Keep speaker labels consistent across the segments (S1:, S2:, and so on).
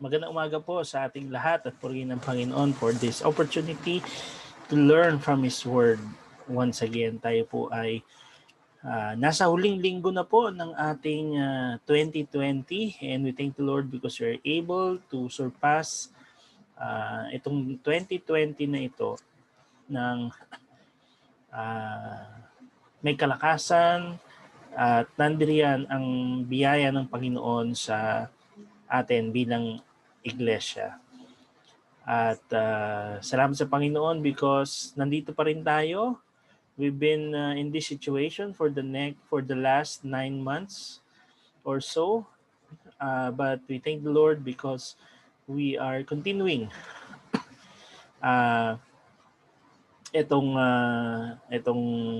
S1: Magandang umaga po sa ating lahat at purihin ng Panginoon for this opportunity to learn from His Word. Once again, tayo po ay nasa huling linggo na po ng ating 2020 and we thank the Lord because we are able to surpass itong 2020 na ito ng may kalakasan at nandiriyan ang biyaya ng Panginoon sa atin bilang iglesia. At salamat sa Panginoon because nandito pa rin tayo. We've been in this situation for the last 9 months or so. But we thank the Lord because we are continuing itong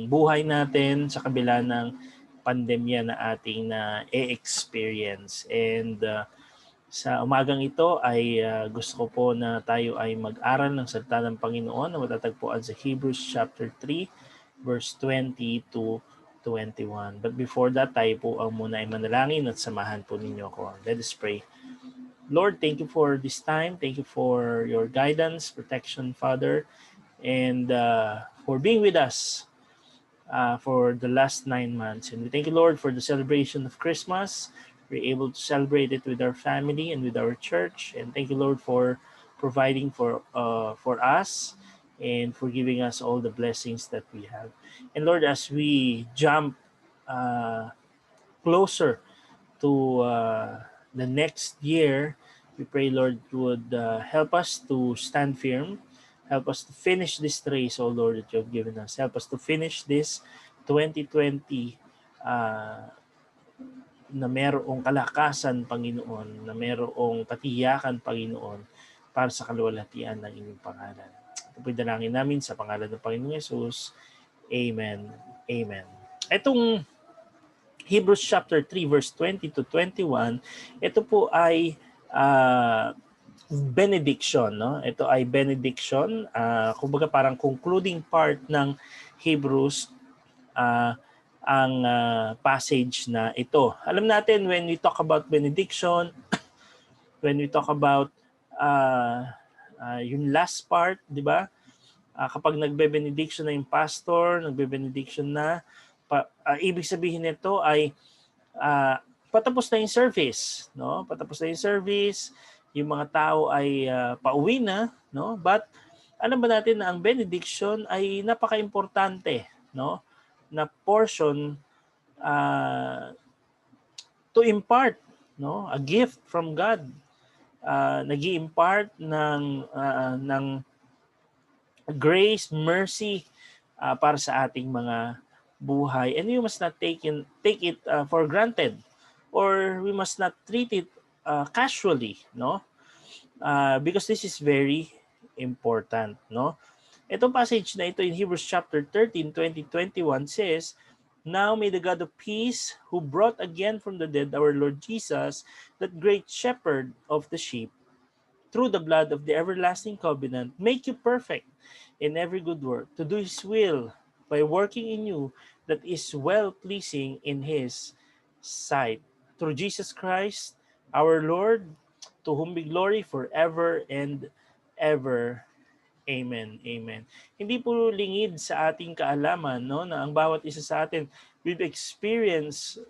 S1: buhay natin sa kabila ng pandemya na ating na-experience. And sa umagang ito ay gusto ko po na tayo ay mag-aral ng salita ng Panginoon na matatagpuan sa Hebrews chapter 3 verse 20 to 21. But before that, tayo po ang muna ay manalangin at samahan po ninyo ako. Let us pray. Lord, thank you for this time. Thank you for your guidance, protection, Father, and for being with us for the last 9 months. And we thank you, Lord, for the celebration of Christmas. We're able to celebrate it with our family and with our church. And thank you, Lord, for providing for us and for giving us all the blessings that we have. And Lord, as we jump closer to the next year, we pray, Lord, you would help us to stand firm. Help us to finish this race, oh Lord, that you have given us. Help us to finish this 2020 na merong kalakasan, Panginoon, na merong katiyakan, Panginoon, para sa kaluwalhatian ng inyong pangalan. Ito po'y dalangin namin sa pangalan ng Panginoong Yesus. Amen. Amen. Itong Hebrews chapter 3 verse 20 to 21, ito po ay benediction, no? Ito ay benediction, kumbaga parang concluding part ng Hebrews ang passage na ito. Alam natin when we talk about benediction, when we talk about yung last part, di ba? Kapag nagbe-benediction na yung pastor, nagbe-benediction na, ibig sabihin nito ay patapos na yung service, no? Patapos na yung service, yung mga tao ay pauwi na, no? But alam ba natin na ang benediction ay napaka-importante, no? Na portion to impart, no? A gift from God. Nag-i-impart ng grace, mercy para sa ating mga buhay, and we must not take it for granted, or we must not treat it casually, no? Because this is very important, no? Itong passage na ito in Hebrews chapter 13, 20-21 says, "Now may the God of peace, who brought again from the dead our Lord Jesus, that great shepherd of the sheep, through the blood of the everlasting covenant, make you perfect in every good work, to do His will, by working in you that is well-pleasing in His sight. Through Jesus Christ, our Lord, to whom be glory forever and ever. Amen. Amen." Hindi po lingid sa ating kaalaman, no, na ang bawat isa sa atin, we've experienced,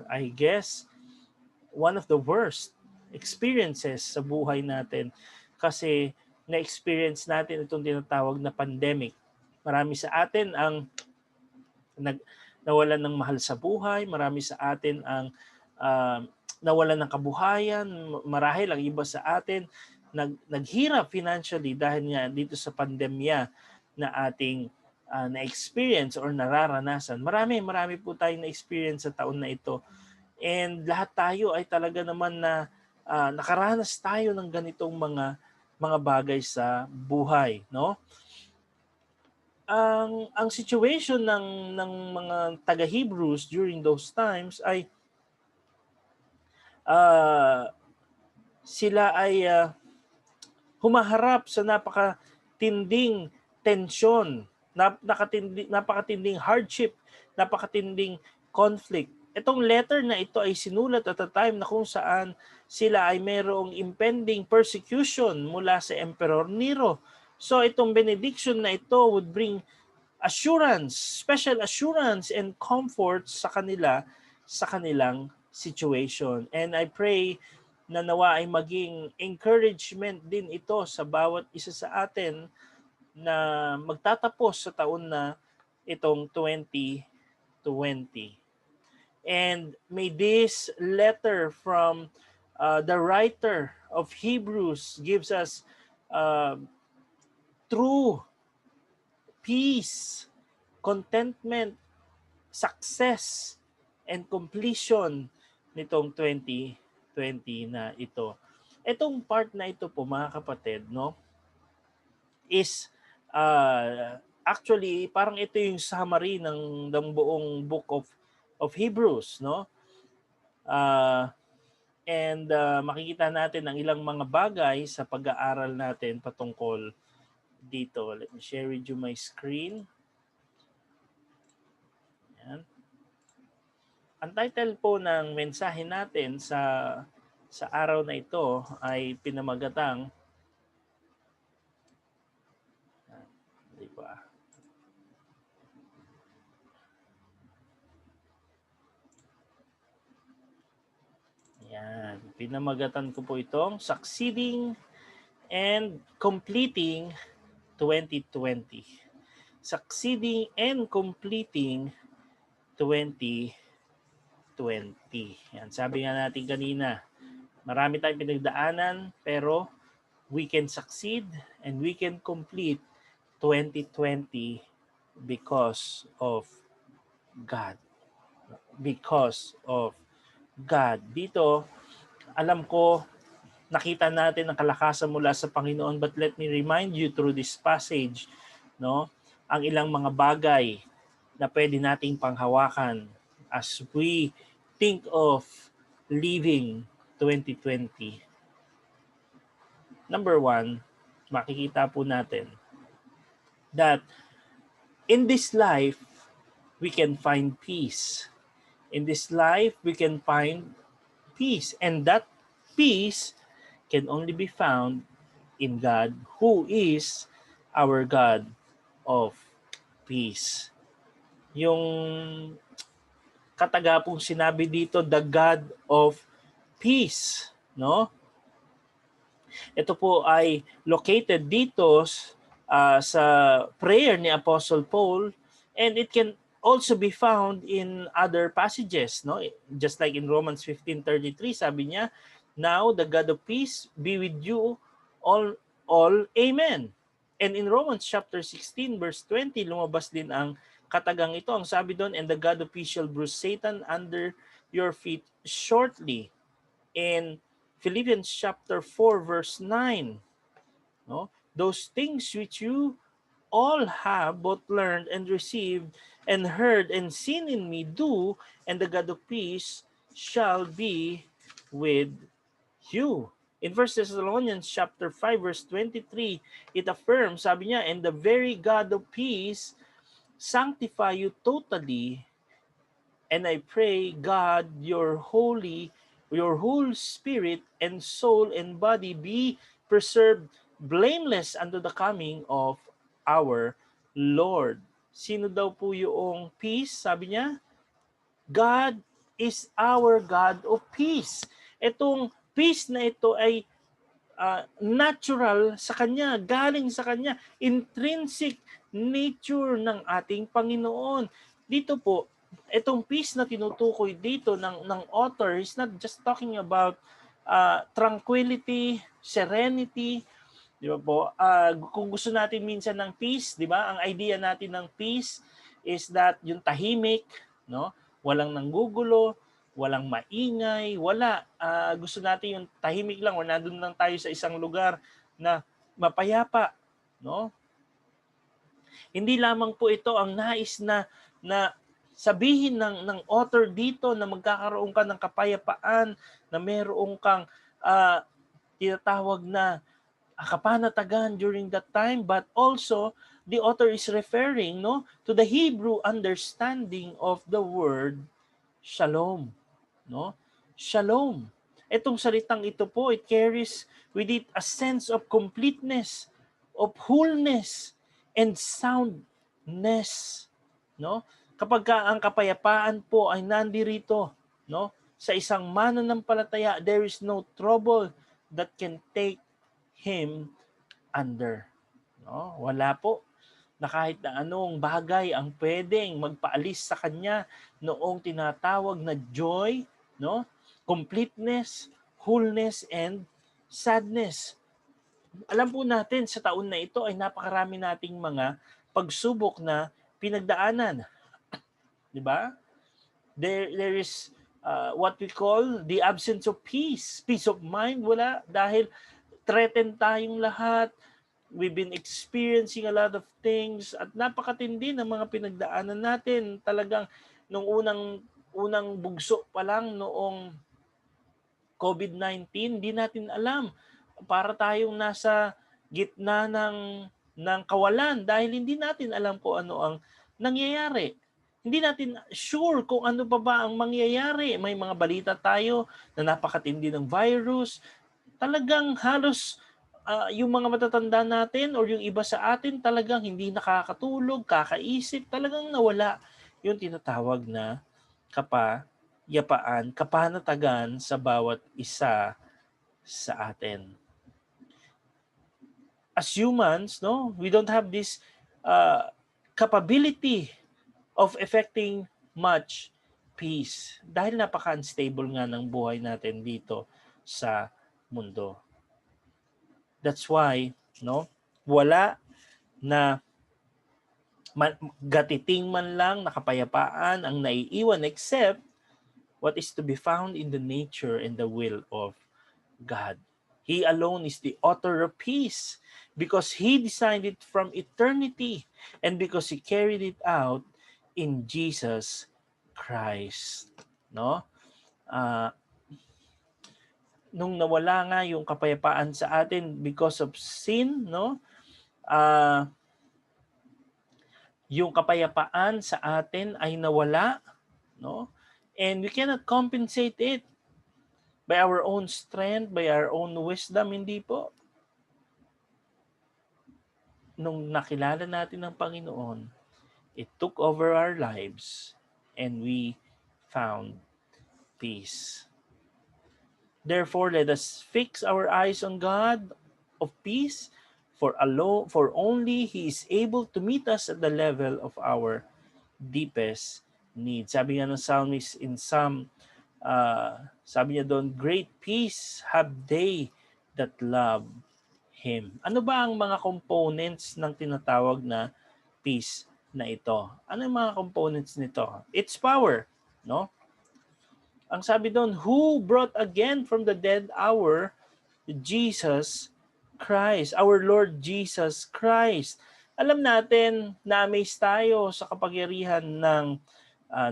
S1: I guess, one of the worst experiences sa buhay natin kasi na-experience natin itong tinatawag na pandemic. Marami sa atin ang nawalan ng mahal sa buhay, marami sa atin ang nawalan ng kabuhayan, marahil ang iba sa atin naghirap financially dahil nga dito sa pandemya na ating na-experience or nararanasan. Marami po tayong na-experience sa taon na ito. And lahat tayo ay talaga naman na nakaranas tayo ng ganitong mga bagay sa buhay, no? Ang situation ng mga taga-Hebrews during those times ay sila ay humaharap sa napakatinding tensyon, napakatinding hardship, napakatinding conflict itong letter na ito ay sinulat at a time na kung saan sila ay mayroong impending persecution mula sa Emperor Nero. So itong benediction na ito would bring assurance, special assurance and comfort sa kanila sa kanilang situation. And I pray na nawa ay maging encouragement din ito sa bawat isa sa atin na magtatapos sa taon na itong 2020. And may this letter from the writer of Hebrews gives us true peace, contentment, success, and completion nitong 2020 na ito. Itong part na ito po mga kapatid, no, is actually parang ito yung summary ng buong book of Hebrews, no? And makikita natin ang ilang mga bagay sa pag-aaral natin patungkol dito. Let me share with you my screen. Yan. Ang title po ng mensahe natin sa araw na ito ay pinamagatang di ba? Yan, pinamagatan ko po itong Succeeding and Completing 2020. Succeeding and Completing 2020. Yan, sabi nga natin kanina, marami tayong pinagdaanan pero we can succeed and we can complete 2020 because of God. Because of God. Dito, alam ko, nakita natin ang kalakasan mula sa Panginoon, but let me remind you through this passage, no, ang ilang mga bagay na pwede nating panghawakan as we think of living 2020. Number one, makikita po natin that in this life, we can find peace. In this life, we can find peace. And that peace can only be found in God, who is our God of peace. Yung katagapong sinabi dito, the God of peace, no? Ito po ay located dito sa prayer ni Apostle Paul, and it can also be found in other passages, no? Just like in Romans 15:33, sabi niya, "Now the God of peace be with you all, amen." And in Romans chapter 16 verse 20, lumabas din ang katagang ito. Ang sabi doon, "And the God of peace shall bruise Satan under your feet shortly." In Philippians chapter 4 verse 9, no? "Those things which you all have both learned and received and heard and seen in me do, and the God of peace shall be with you." In 1 Thessalonians chapter 5 verse 23, it affirms, sabi niya, "And the very God of peace sanctify you totally, and I pray God your whole spirit and soul and body be preserved blameless unto the coming of our Lord." Sino daw po yung peace? Sabi niya, God is our God of peace. Itong peace na ito ay natural sa Kanya, galing sa Kanya, intrinsic nature ng ating Panginoon. Dito po, itong peace na tinutukoy dito ng author is not just talking about tranquility, serenity, di ba po? Kung gusto natin minsan ng peace, di ba? Ang idea natin ng peace is that yung tahimik, no? Walang nanggugulo, walang maingay, wala. Gusto natin yung tahimik lang, o nandun lang tayo sa isang lugar na mapayapa, no? Hindi lamang po ito ang nais na sabihin ng author dito na magkakaroon ka ng kapayapaan, na meron kang tinatawag na kapanatagan during that time, but also the author is referring, no, to the Hebrew understanding of the word Shalom, no? Shalom. Itong salitang ito po, it carries with it a sense of completeness, of wholeness, and soundness, no? Kapag ang kapayapaan po ay nandirito, no? Sa isang mananampalataya, there is no trouble that can take him under. No? Wala po na kahit na anong bagay ang pwedeng magpaalis sa kanya noong tinatawag na joy, no? Completeness, wholeness, and sadness. Alam po natin sa taon na ito ay napakarami nating mga pagsubok na pinagdaanan. Di ba? There is what we call the absence of peace. Peace of mind, wala. Dahil threatened tayong lahat. We've been experiencing a lot of things at napakatindi ng mga pinagdaanan natin. Talagang nung unang bugso pa lang noong COVID-19, hindi natin alam. Para tayong nasa gitna ng kawalan dahil hindi natin alam kung ano ang nangyayari. Hindi natin sure kung ano pa ba ang mangyayari. May mga balita tayo na napakatindi ng virus. Talagang halos yung mga matatanda natin or yung iba sa atin talagang hindi nakakatulog, kakaisip, talagang nawala yung tinatawag na kapayapaan, kapanatagan sa bawat isa sa atin. As humans, no, we don't have this capability of effecting much peace dahil napaka-unstable nga ng buhay natin dito sa mundo. That's why, no, wala na gatiting man lang na kapayapaan ang naiiwan except what is to be found in the nature and the will of God. He alone is the author of peace because He designed it from eternity and because He carried it out in Jesus Christ. No? Nung nawala nga yung kapayapaan sa atin because of sin, no? Yung kapayapaan sa atin ay nawala, no? And we cannot compensate it by our own strength, by our own wisdom, hindi po. Nung nakilala natin ang Panginoon, it took over our lives and we found peace. Therefore, let us fix our eyes on God of peace, for only He is able to meet us at the level of our deepest needs. Sabi nga ng psalmist in Psalm, sabi niya doon, great peace have they that love Him. Ano ba ang mga components ng tinatawag na peace na ito? Ano yung mga components nito? It's power, no? Ang sabi doon, who brought again from the dead Jesus Christ, our Lord Jesus Christ. Alam natin na amaze tayo sa kapangyarihan ng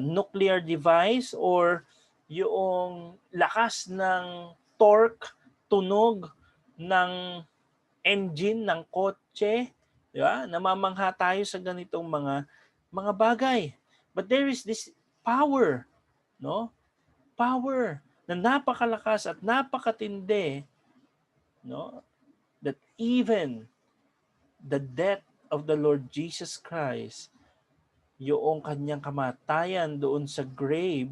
S1: nuclear device or yung lakas ng torque, tunog ng engine ng kotse, di ba? Namamangha tayo sa ganitong mga bagay. But there is this power, no? Power na napakalakas at napakatindi, no? That even the death of the Lord Jesus Christ, yung kanyang kamatayan doon sa grave,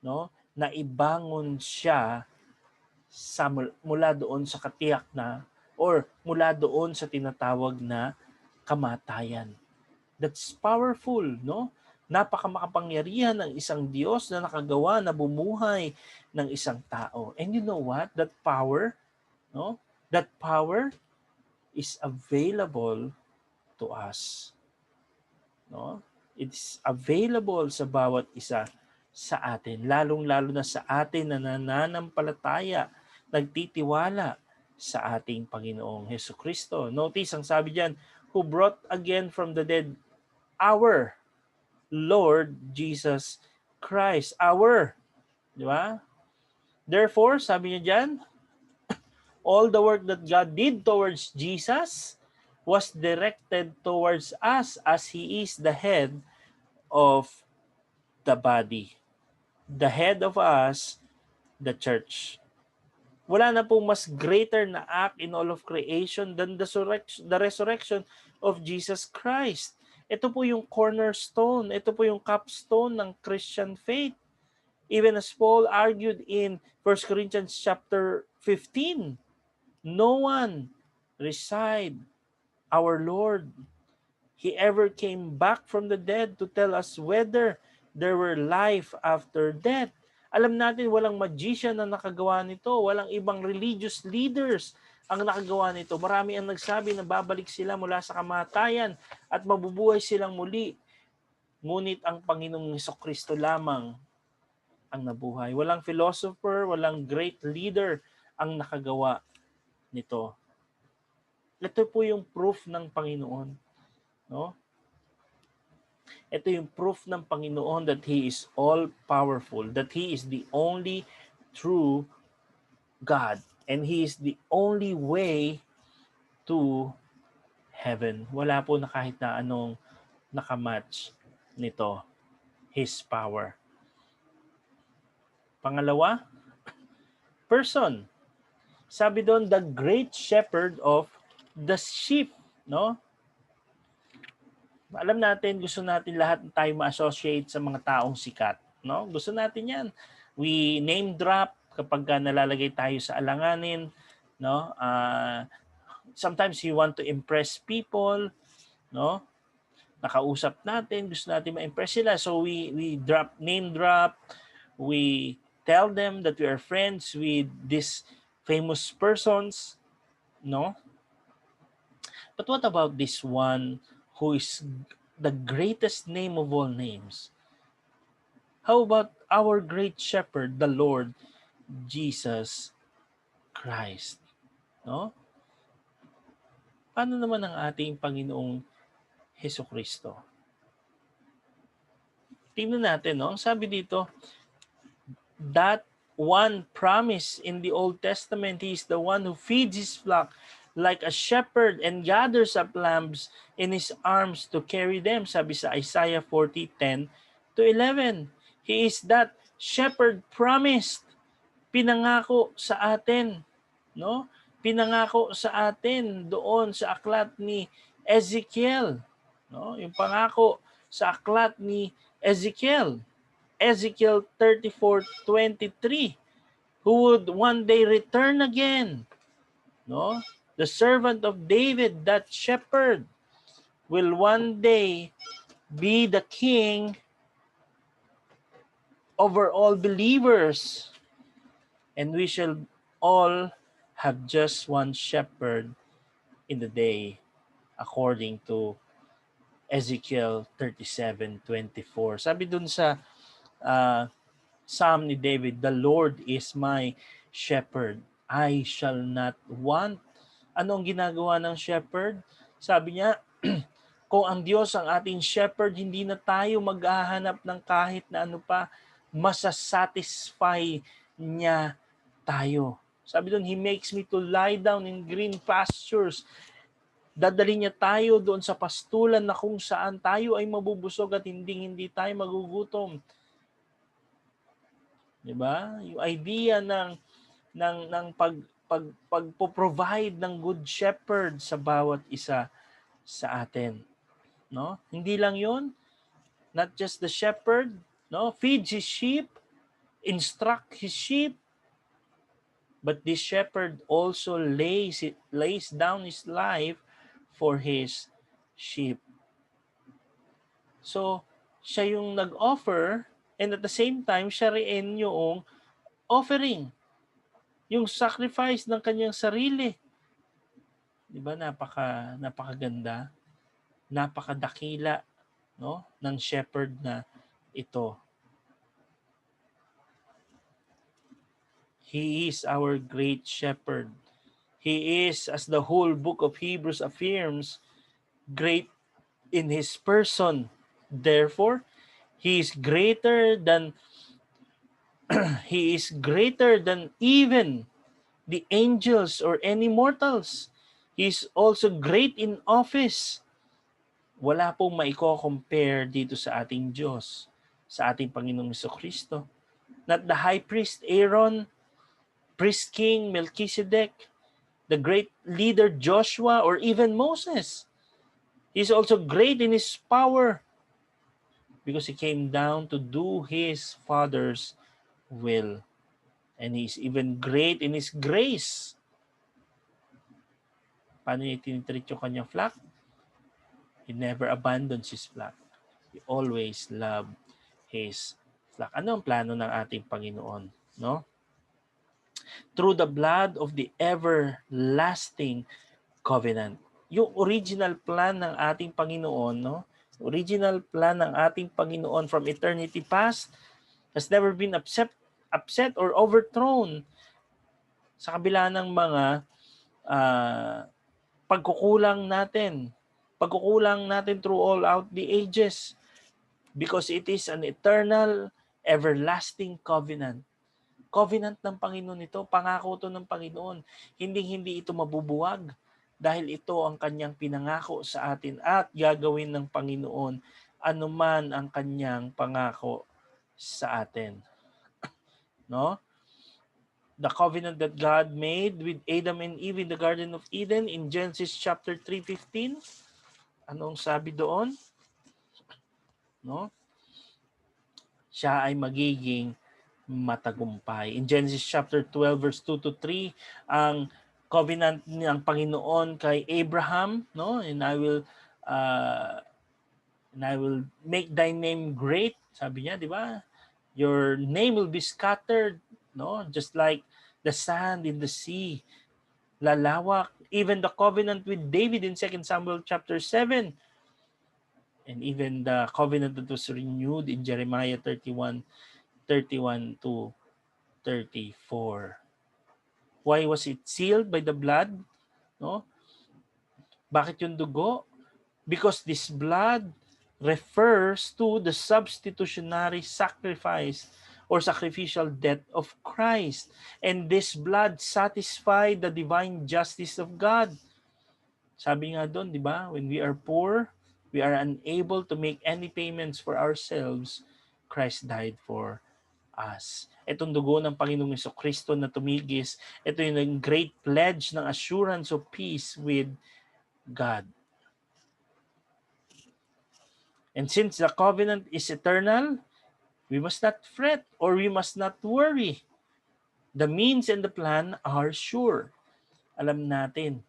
S1: no? Na ibangon siya mula doon sa katiyak na or mula doon sa tinatawag na kamatayan. That's powerful, no? Napakamakapangyarihan ng isang Diyos na nakagawa na bumuhay ng isang tao. And you know what? That power, no? That power is available to us. No? It's available sa bawat isa sa atin, lalong-lalo na sa atin na nananampalataya, nagtitiwala sa ating Panginoong Hesukristo. Notice ang sabi diyan, who brought again from the dead our Lord Jesus Christ. Our, di ba? Therefore, sabi niya diyan, all the work that God did towards Jesus was directed towards us as He is the head of the body. the head of us, the church. Wala na pong mas greater na act in all of creation than the resurrection of Jesus Christ. Ito po yung cornerstone. Ito po yung capstone ng Christian faith. Even as Paul argued in 1 Corinthians chapter 15, no one beside our Lord, He ever came back from the dead to tell us whether there were life after death. Alam natin walang magician na nakagawa nito, walang ibang religious leaders ang nakagawa nito. Marami ang nagsabi na babalik sila mula sa kamatayan at mabubuhay silang muli. Ngunit ang Panginoong Hesukristo lamang ang nabuhay. Walang philosopher, walang great leader ang nakagawa nito. Ito po yung proof ng Panginoon, no? Ito yung proof ng Panginoon that He is all-powerful, that He is the only true God, and He is the only way to heaven. Wala po na kahit na anong nakamatch nito, His power. Pangalawa, person. Sabi doon, the great shepherd of the sheep, no? Alam natin, gusto natin lahat tayo ma-associate sa mga taong sikat, no? Gusto natin 'yan. We name drop kapag nalalagay tayo sa alanganin, no? Sometimes we want to impress people, no? Nakausap natin, gusto natin ma-impress sila, so we drop name drop, we tell them that we are friends with these famous persons, no? But what about this one who is the greatest name of all names? How about our great shepherd, the Lord Jesus Christ? No? Paano naman ang ating Panginoong Hesukristo? Tingnan natin, no? Ang sabi dito, that one promise in the Old Testament, He is the one who feeds His flock like a shepherd and gathers up lambs in His arms to carry them. Sabi sa Isaiah 40:10-11. He is that shepherd promised. Pinangako sa atin, no? Pinangako sa atin doon sa aklat ni Ezekiel, no? Yung pangako sa aklat ni Ezekiel. Ezekiel 34:23, who would one day return again, no? The servant of David, that shepherd, will one day be the king over all believers, and we shall all have just one shepherd in the day, according to Ezekiel 37:24. Sabi dun sa Psalm ni David, the Lord is my shepherd, I shall not want. Ano ang ginagawa ng shepherd? Sabi niya, kung ang Diyos ang ating shepherd, hindi na tayo maghahanap ng kahit na ano pa, masasatisfy niya tayo. Sabi doon, He makes me to lie down in green pastures. Dadali niya tayo doon sa pastulan na kung saan tayo ay mabubusog at hindi tayo magugutom. Diba? Yung idea ng pagpo-provide ng good shepherd sa bawat isa sa atin, no? Hindi lang 'yon, not just the shepherd, no, feeds his sheep, instruct his sheep, but this shepherd also lays down his life for his sheep. So, siya yung nag-offer, and at the same time, siya rin yung offering, yung sacrifice ng kanyang sarili. Di ba? Napakaganda, napakadakila, no, ng shepherd na ito. He is our great shepherd. He is, as the whole book of Hebrews affirms, great in His person. Therefore, He is greater than He is greater than even the angels or any mortals. He is also great in office. Wala pong maiko-compare dito sa ating Diyos, sa ating Panginoong Hesukristo. not the high priest Aaron, priest king Melchizedek, the great leader Joshua, or even Moses. He's also great in his power because he came down to do his Father's will. And he's even great in his grace. Paano niya tinitreat yung kanyang flock? He never abandons his flock. He always loved his flock. Ano ang plano ng ating Panginoon? No? Through the blood of the everlasting covenant. Yung original plan ng ating Panginoon, no? Original plan ng ating Panginoon from eternity past has never been upset or overthrown sa kabila ng mga pagkukulang natin through all out the ages, because it is an eternal, everlasting covenant. Covenant ng Panginoon ito, pangako ito ng Panginoon. Hindi ito mabubuwag dahil ito ang kanyang pinangako sa atin at gagawin ng Panginoon anuman ang kanyang pangako sa atin. No? The covenant that God made with Adam and Eve in the Garden of Eden in Genesis chapter 3:15. Anong sabi doon? No? Siya ay magiging matagumpay. In Genesis chapter 12 verse 2 to 3, ang covenant ng Panginoon kay Abraham, no? And I will make thy name great. Sabi niya, di ba? Your name will be scattered, no? Just like the sand in the sea. Lalawak. Even the covenant with David in 2 Samuel chapter 7. And even the covenant that was renewed in Jeremiah 31 to 34. Why was it sealed by the blood? No? Bakit yung dugo? Because this blood refers to the substitutionary sacrifice or sacrificial death of Christ. And this blood satisfied the divine justice of God. Sabi nga doon, di ba? When we are poor, we are unable to make any payments for ourselves. Christ died for us. Itong dugo ng Panginoong Jesucristo na tumigis, ito yung great pledge ng assurance of peace with God. And since the covenant is eternal, we must not fret or we must not worry. The means and the plan are sure. Alam natin,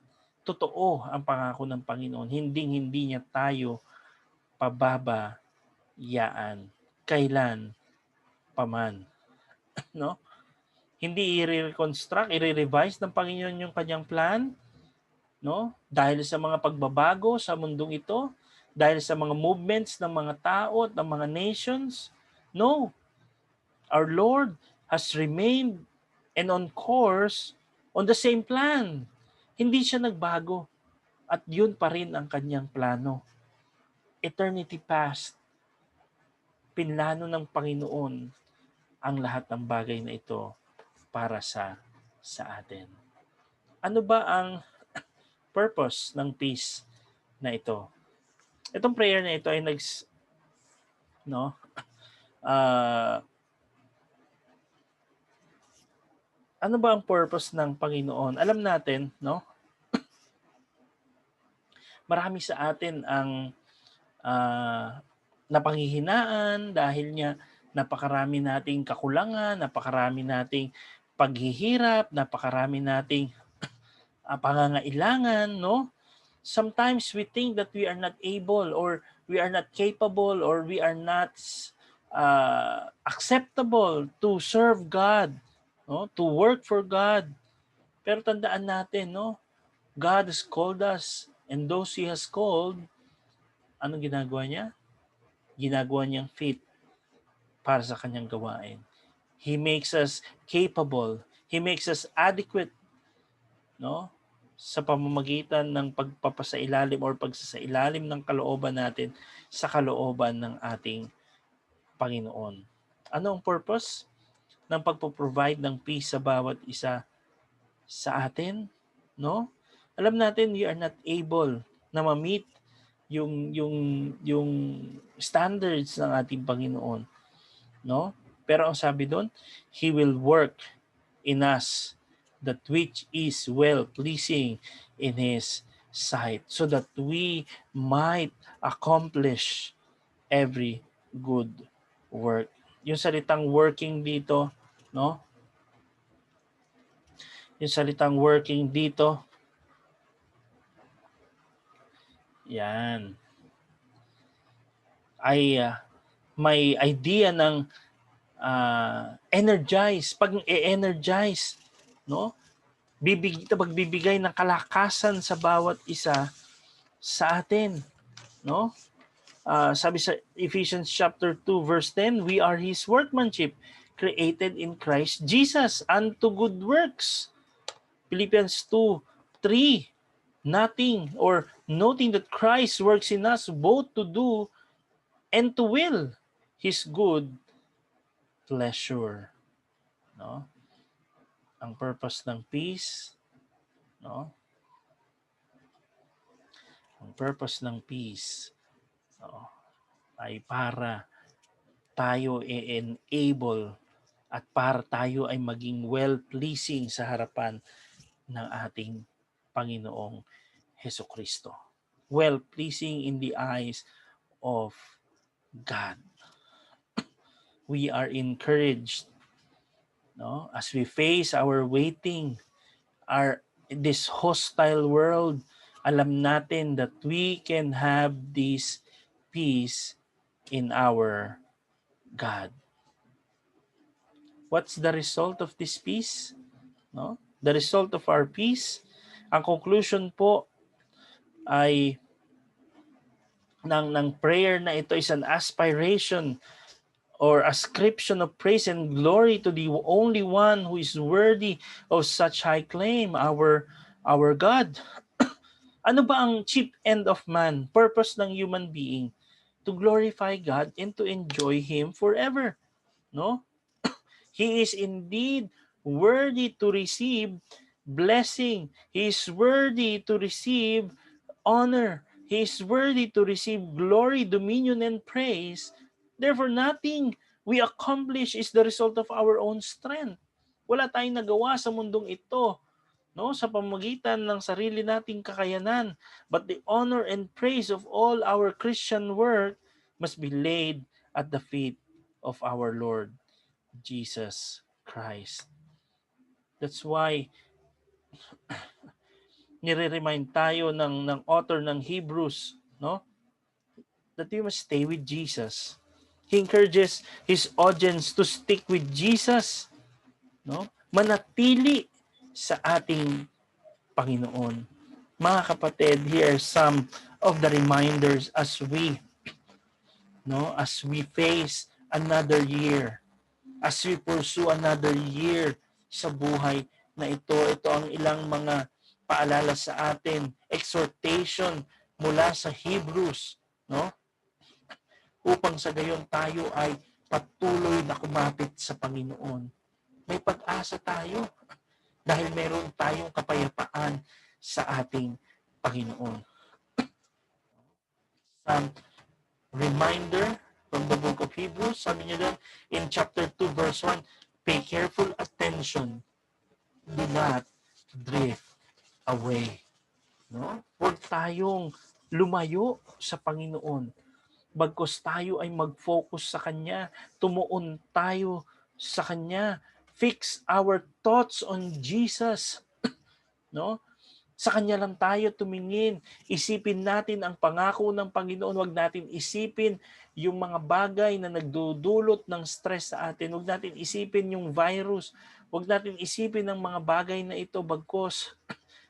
S1: totoo ang pangako ng Panginoon. Hindi niya tayo pababayaan. Kailan paman. No? Hindi i-reconstruct, i-revise ng Panginoon yung kanyang plan, no? Dahil sa mga pagbabago sa mundong ito, dahil sa mga movements ng mga tao at ng mga nations. No. Our Lord has remained and on course on the same plan. Hindi siya nagbago at yun pa rin ang kanyang plano. Eternity past, pinlano ng Panginoon ang lahat ng bagay na ito para sa atin. Ano ba ang purpose ng peace na ito? Itong prayer na ito ay ano ba ang purpose ng Panginoon? Alam natin, no? Marami sa atin ang napanghihinaan dahil niya napakarami nating kakulangan, napakarami nating paghihirap, napakarami nating pangangailangan, no? Sometimes we think that we are not able or we are not capable or we are not acceptable to serve God, no? To work for God. Pero tandaan natin, no? God has called us and those He has called, anong ginagawa niya? Ginagawa niyang fit para sa kanyang gawain. He makes us capable. He makes us adequate, no? Sa pamamagitan ng pagpapasailalim or pagsasailalim ng kalooban natin sa kalooban ng ating Panginoon. Ano ang purpose ng pagpo-provide ng peace sa bawat isa sa atin? No? Alam natin we are not able na ma-meet yung standards ng ating Panginoon, no? Pero ang sabi doon, He will work in us that which is well-pleasing in His sight, so that we might accomplish every good work. Yung salitang working dito, no? Yung salitang working dito, yan, ay may idea ng energize, pag e-energize, no? Magbibigay ng kalakasan sa bawat isa sa atin, no? Sabi sa Ephesians chapter 2 verse 10, we are His workmanship, created in Christ Jesus unto good works. Philippians 2:3, nothing or noting that Christ works in us both to do and to will His good pleasure. No? Ang purpose ng peace, no? Ang purpose ng peace, no, ay para tayo i-enable at para tayo ay maging well-pleasing sa harapan ng ating Panginoong Hesukristo. Well-pleasing in the eyes of God. We are encouraged, no, as we face our waiting, this hostile world. Alam natin that we can have this peace in our God. What's the result of this peace? No? The result of our peace, ang conclusion po ay ng prayer na ito is an aspiration or ascription of praise and glory to the only one who is worthy of such high claim, our God. Ano ba ang chief end of man, purpose ng human being? To glorify God and to enjoy Him forever. No? He is indeed worthy to receive blessing. He is worthy to receive honor. He is worthy to receive glory, dominion, and praise. Therefore, nothing we accomplish is the result of our own strength. Wala tayong nagawa sa mundong ito, no, sa pamamagitan ng sarili nating kakayanan. But the honor and praise of all our Christian work must be laid at the feet of our Lord Jesus Christ. That's why nire-remind tayo ng author ng Hebrews, no, that we must stay with Jesus. He encourages his audience to stick with Jesus, no, manatili sa ating Panginoon. Mga kapatid, here are some of the reminders as we face another year, as we pursue another year sa buhay na ito. Ito ang ilang mga paalala sa atin, exhortation mula sa Hebrews, no? Upang sa gayon tayo ay patuloy na kumapit sa Panginoon. May pag-asa tayo dahil meron tayong kapayapaan sa ating Panginoon. Some reminder from the book of Hebrews, sabi niya doon in chapter 2 verse 1, pay careful attention, do not drift away. No? Huwag tayong lumayo sa Panginoon. Bagkus tayo ay mag-focus sa Kanya, tumuon tayo sa Kanya, fix our thoughts on Jesus. No? Sa Kanya lang tayo tumingin. Isipin natin ang pangako ng Panginoon. Huwag natin isipin yung mga bagay na nagdudulot ng stress sa atin. Huwag natin isipin yung virus. Huwag natin isipin ang mga bagay na ito bagkus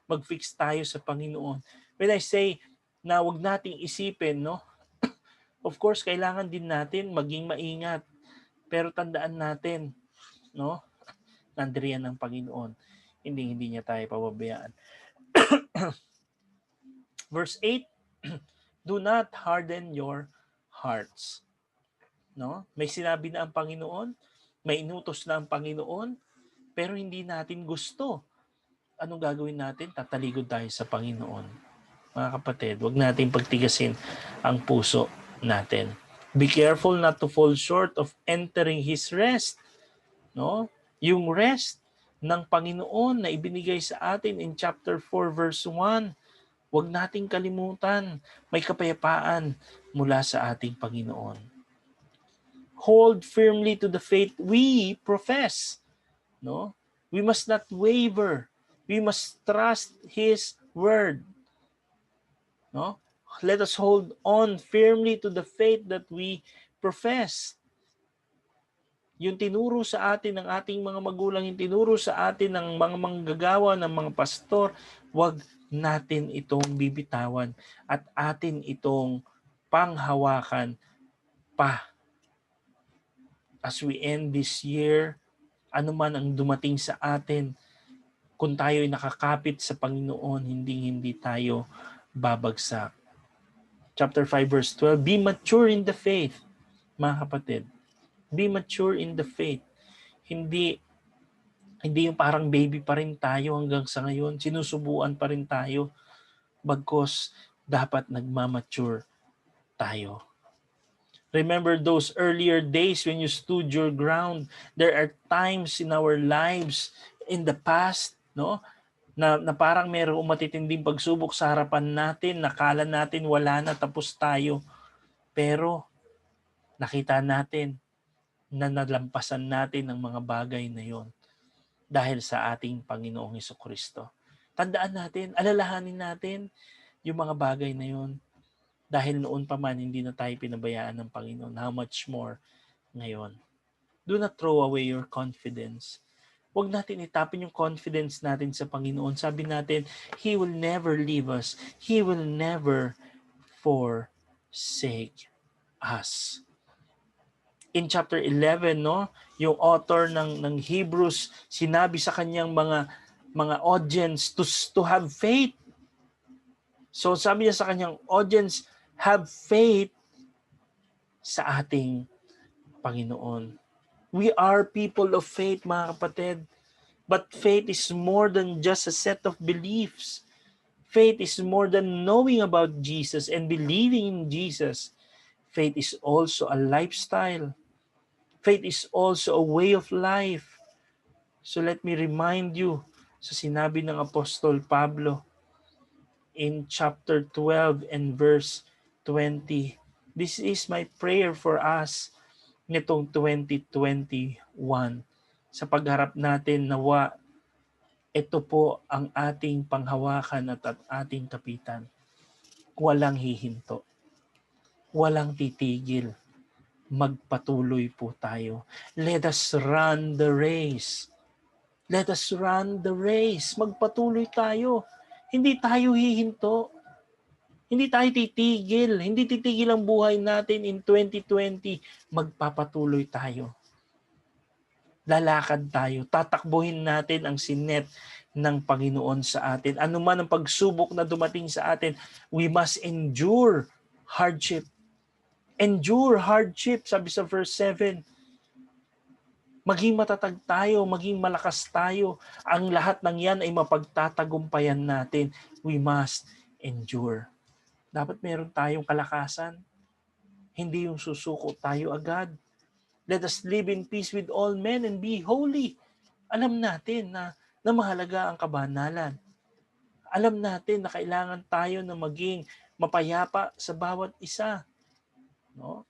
S1: mag-fix tayo sa Panginoon. When I say na huwag nating isipin, no? Of course, kailangan din natin maging maingat. Pero tandaan natin, no? Nandiriyan ng Panginoon. Hindi niya tayo pababayaan. Verse 8, do not harden your hearts. No? May sinabi na ang Panginoon, may inutos na ang Panginoon, pero hindi natin gusto. Anong gagawin natin? Tatalikod tayo sa Panginoon. Mga kapatid, huwag natin pagtigasin ang puso natin. Be careful not to fall short of entering His rest. No? Yung rest ng Panginoon na ibinigay sa atin in chapter 4 verse 1. Huwag nating kalimutan, may kapayapaan mula sa ating Panginoon. Hold firmly to the faith we profess. No? We must not waver. We must trust His word. No? Let us hold on firmly to the faith that we profess. Yung tinuro sa atin ng ating mga magulang, yung tinuro sa atin ng mga manggagawa, ng mga pastor, wag natin itong bibitawan at atin itong panghawakan pa. As we end this year, ano man ang dumating sa atin, kung tayo ay nakakapit sa Panginoon, hindi tayo babagsak. Chapter 5 verse 12, be mature in the faith, mga kapatid. Be mature in the faith. Hindi yung parang baby pa rin tayo hanggang sa ngayon. Sinusubuan pa rin tayo. Bagkus dapat nagmamature tayo. Remember those earlier days when you stood your ground. There are times in our lives in the past, no, na parang mayroong matitinding pagsubok sa harapan natin. Nakala natin wala na, tapos tayo. Pero nakita natin na nalampasan natin ang mga bagay na yon dahil sa ating Panginoong Hesukristo. Tandaan natin, alalahanin natin yung mga bagay na yon. Dahil noon pa man, hindi na tayo pinabayaan ng Panginoon. How much more ngayon? Do not throw away your confidence. Huwag natin itapon yung confidence natin sa Panginoon. Sabi natin, He will never leave us. He will never forsake us. In chapter 11, no, yung author ng Hebrews, sinabi sa kanyang mga audience to have faith. So sabi niya sa kanyang audience, have faith sa ating Panginoon. We are people of faith, mga kapatid. But faith is more than just a set of beliefs. Faith is more than knowing about Jesus and believing in Jesus. Faith is also a lifestyle. Faith is also a way of life. So let me remind you sa sinabi ng Apostol Pablo in chapter 12 and verse 20. This is my prayer for us nitong 2021. Sa pagharap natin, nawa ito po ang ating panghawakan at ating kapitan. Walang hihinto. Walang titigil. Magpatuloy po tayo. Let us run the race. Let us run the race. Magpatuloy tayo. Hindi tayo hihinto. Hindi tayo titigil. Hindi titigil ang buhay natin in 2020. Magpapatuloy tayo. Lalakad tayo. Tatakbuhin natin ang sinet ng Panginoon sa atin. Ano man ang pagsubok na dumating sa atin, we must endure hardship. Endure hardship, sabi sa verse 7. Maging matatag tayo, maging malakas tayo. Ang lahat ng yan ay mapagtatagumpayan natin. We must endure. Dapat meron tayong kalakasan. Hindi yung susuko tayo agad. Let us live in peace with all men and be holy. Alam natin na mahalaga ang kabanalan. Alam natin na kailangan tayo na maging mapayapa sa bawat isa. No?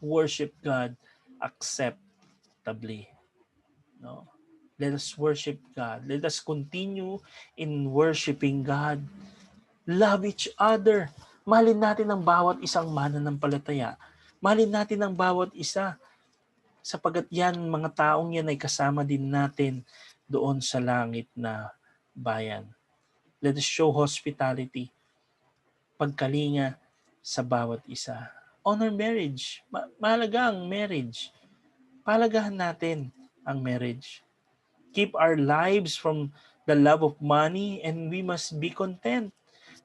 S1: Worship God acceptably. No? Let us worship God. Let us continue in worshiping God. Love each other. Mahalin natin ang bawat isang mananampalataya. Mahalin natin ang bawat isa. Sapagat yan, mga taong yan ay kasama din natin doon sa langit na bayan. Let us show hospitality. Pagkalinga sa bawat isa. Honor marriage. Mahalaga ang marriage. Palagahan natin ang marriage. Keep our lives from the love of money and we must be content.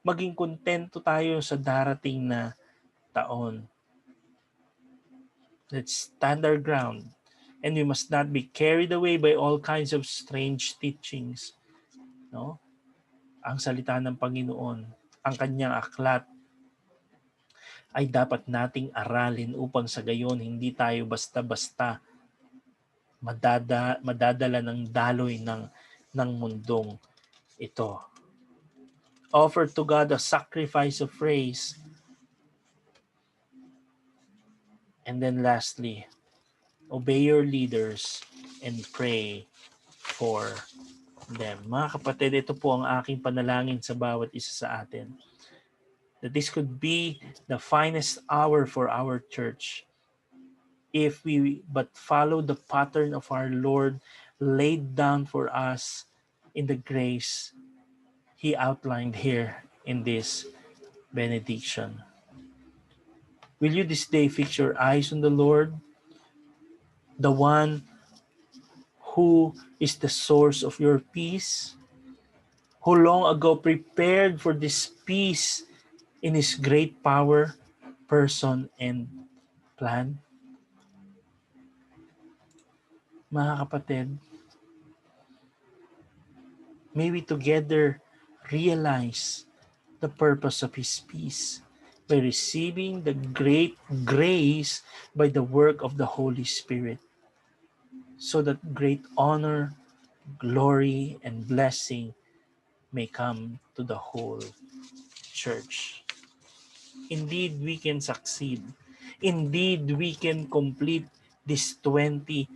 S1: Maging kontento tayo sa darating na taon. Let's stand our ground and we must not be carried away by all kinds of strange teachings. No? Ang salita ng Panginoon, ang kanyang aklat, ay dapat nating aralin upang sa gayon hindi tayo basta-basta madadala ng daloy ng mundong ito. Offer to God a sacrifice of praise. And then lastly, obey your leaders and pray for them. Mga kapatid, ito po ang aking panalangin sa bawat isa sa atin. That this could be the finest hour for our church if we but follow the pattern of our Lord laid down for us in the grace He outlined here in this benediction. Will you this day fix your eyes on the Lord, the one who is the source of your peace, who long ago prepared for this peace in His great power, person, and plan? Mga kapatid, may we together realize the purpose of His peace by receiving the great grace by the work of the Holy Spirit, so that great honor, glory, and blessing may come to the whole church. Indeed, we can succeed. Indeed, we can complete this 2020.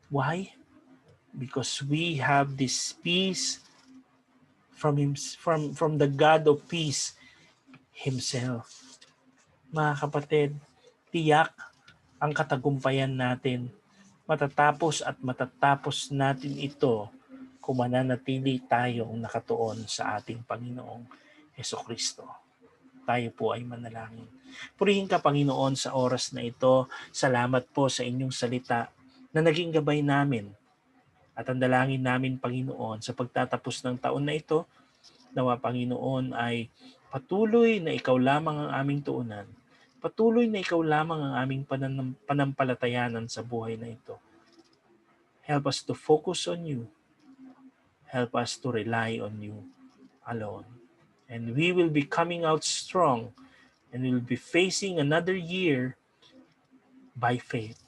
S1: Why? Because we have this peace from him, from the God of peace Himself. Mga kapatid, tiyak ang katagumpayan natin. Matatapos natin ito kung mananatili tayong nakatuon sa ating Panginoong Hesukristo. Tayo po ay manalangin. Purihin ka, Panginoon, sa oras na ito. Salamat po sa inyong salita na naging gabay namin. At ang dalangin namin, Panginoon, sa pagtatapos ng taon na ito, nawa, Panginoon, ay patuloy na Ikaw lamang ang aming tuunan. Patuloy na Ikaw lamang ang aming panampalatayanan sa buhay na ito. Help us to focus on You. Help us to rely on You alone. And we will be coming out strong, and we will be facing another year by faith.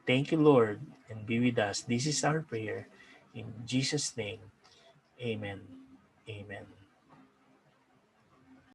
S1: Thank you, Lord, and be with us. This is our prayer. In Jesus' name, amen. Amen.